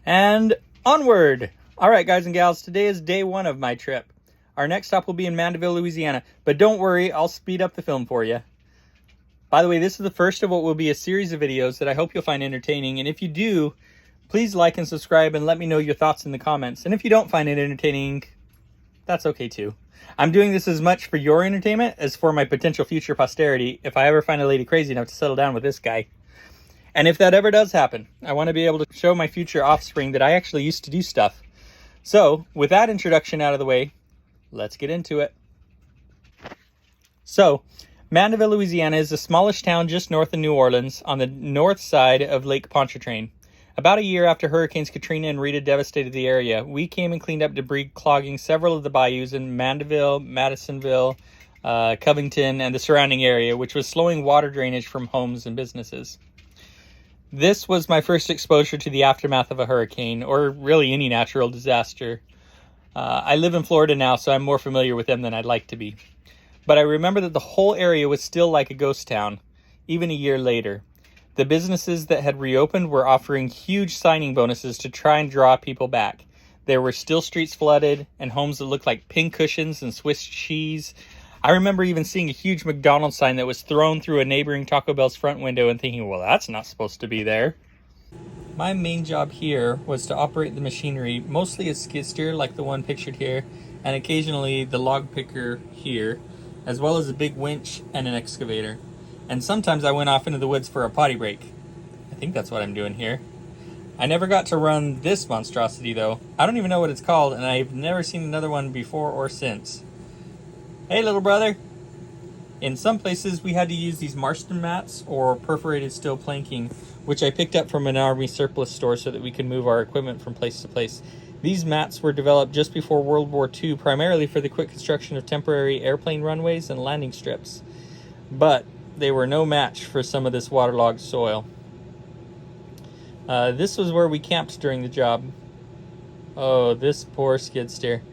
And onward! Alright guys and gals, today is day one of my trip. Our next stop will be in Mandeville, Louisiana, but don't worry, I'll speed up the film for you. By the way, this is the first of what will be a series of videos that I hope you'll find entertaining, and if you do, please like and subscribe and let me know your thoughts in the comments. And if you don't find it entertaining, that's okay too. I'm doing this as much for your entertainment as for my potential future posterity if I ever find a lady crazy enough to settle down with this guy. And if that ever does happen, I want to be able to show my future offspring that I actually used to do stuff. So, with that introduction out of the way, let's get into it. So, Mandeville, Louisiana is a smallish town just north of New Orleans on the north side of Lake Pontchartrain. About a year after Hurricanes Katrina and Rita devastated the area, we came and cleaned up debris clogging several of the bayous in Mandeville, Madisonville, Covington, and the surrounding area, which was slowing water drainage from homes and businesses. This was my first exposure to the aftermath of a hurricane, or really any natural disaster. I live in Florida now, so I'm more familiar with them than I'd like to be. But I remember that the whole area was still like a ghost town, even a year later. The businesses that had reopened were offering huge signing bonuses to try and draw people back. There were still streets flooded, and homes that looked like pin cushions and Swiss cheese. I remember even seeing a huge McDonald's sign that was thrown through a neighboring Taco Bell's front window and thinking, well, that's not supposed to be there. My main job here was to operate the machinery, mostly a skid steer like the one pictured here, and occasionally the log picker here, as well as a big winch and an excavator. And sometimes I went off into the woods for a potty break. I think that's what I'm doing here. I never got to run this monstrosity though. I don't even know what it's called, and I've never seen another one before or since. Hey, little brother. In some places, we had to use these Marston mats or perforated steel planking, which I picked up from an Army surplus store so that we could move our equipment from place to place. These mats were developed just before World War II, primarily for the quick construction of temporary airplane runways and landing strips. But they were no match for some of this waterlogged soil. This was where we camped during the job. Oh, this poor skid steer.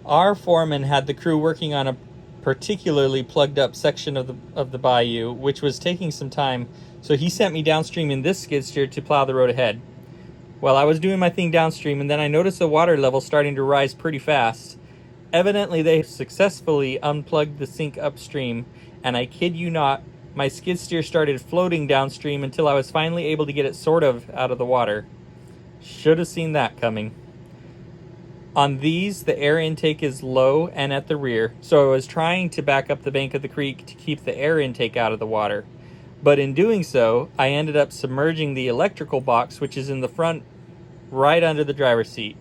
Our foreman had the crew working on a particularly plugged up section of the bayou, which was taking some time, so he sent me downstream in this skid steer to plow the road ahead. Well, I was doing my thing downstream, and then I noticed the water level starting to rise pretty fast. Evidently, they successfully unplugged the sink upstream, and I kid you not, my skid steer started floating downstream until I was finally able to get it sort of out of the water. Should have seen that coming. On these, the air intake is low and at the rear, so I was trying to back up the bank of the creek to keep the air intake out of the water. But in doing so, I ended up submerging the electrical box, which is in the front, right under the driver's seat.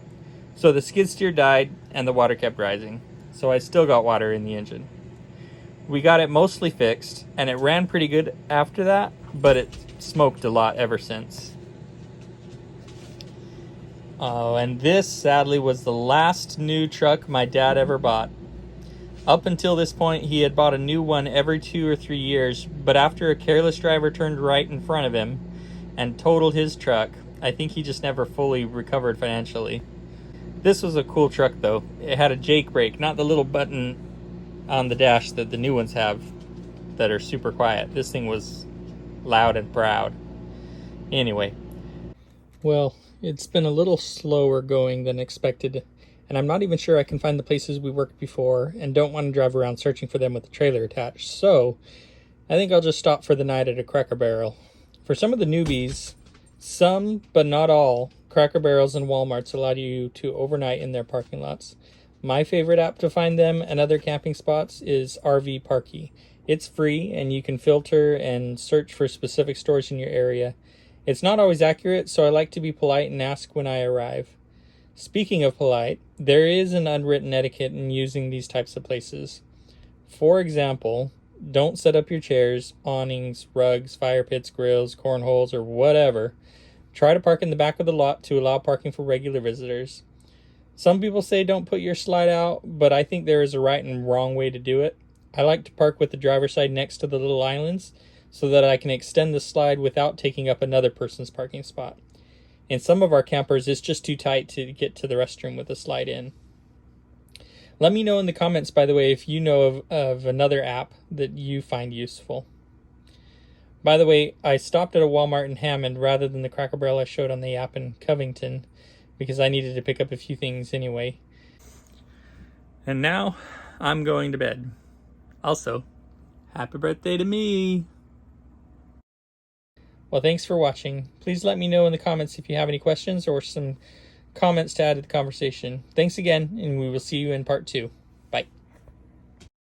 So the skid steer died and the water kept rising. So I still got water in the engine. We got it mostly fixed, and it ran pretty good after that, but it smoked a lot ever since. Oh, and this, sadly, was the last new truck my dad ever bought. Up until this point, he had bought a new one every 2 or 3 years, but after a careless driver turned right in front of him and totaled his truck, I think he just never fully recovered financially. This was a cool truck, though. It had a Jake brake, not the little button on the dash that the new ones have that are super quiet. This thing was loud and proud. Anyway. Well, it's been a little slower going than expected, and I'm not even sure I can find the places we worked before and don't want to drive around searching for them with the trailer attached, so I think I'll just stop for the night at a Cracker Barrel. For some of the newbies, some, but not all, Cracker Barrels and Walmarts allow you to overnight in their parking lots. My favorite app to find them and other camping spots is RV Parky. It's free, and you can filter and search for specific stores in your area. It's not always accurate, so I like to be polite and ask when I arrive. Speaking of polite, there is an unwritten etiquette in using these types of places. For example, don't set up your chairs, awnings, rugs, fire pits, grills, cornholes, or whatever. Try to park in the back of the lot to allow parking for regular visitors. Some people say don't put your slide out, but I think there is a right and wrong way to do it. I like to park with the driver's side next to the little islands so that I can extend the slide without taking up another person's parking spot. In some of our campers, it's just too tight to get to the restroom with the slide in. Let me know in the comments, by the way, if you know of another app that you find useful. By the way, I stopped at a Walmart in Hammond rather than the Cracker Barrel I showed on the app in Covington because I needed to pick up a few things anyway. And now I'm going to bed. Also, happy birthday to me! Well, thanks for watching. Please let me know in the comments if you have any questions or some comments to add to the conversation. Thanks again, and we will see you in part 2.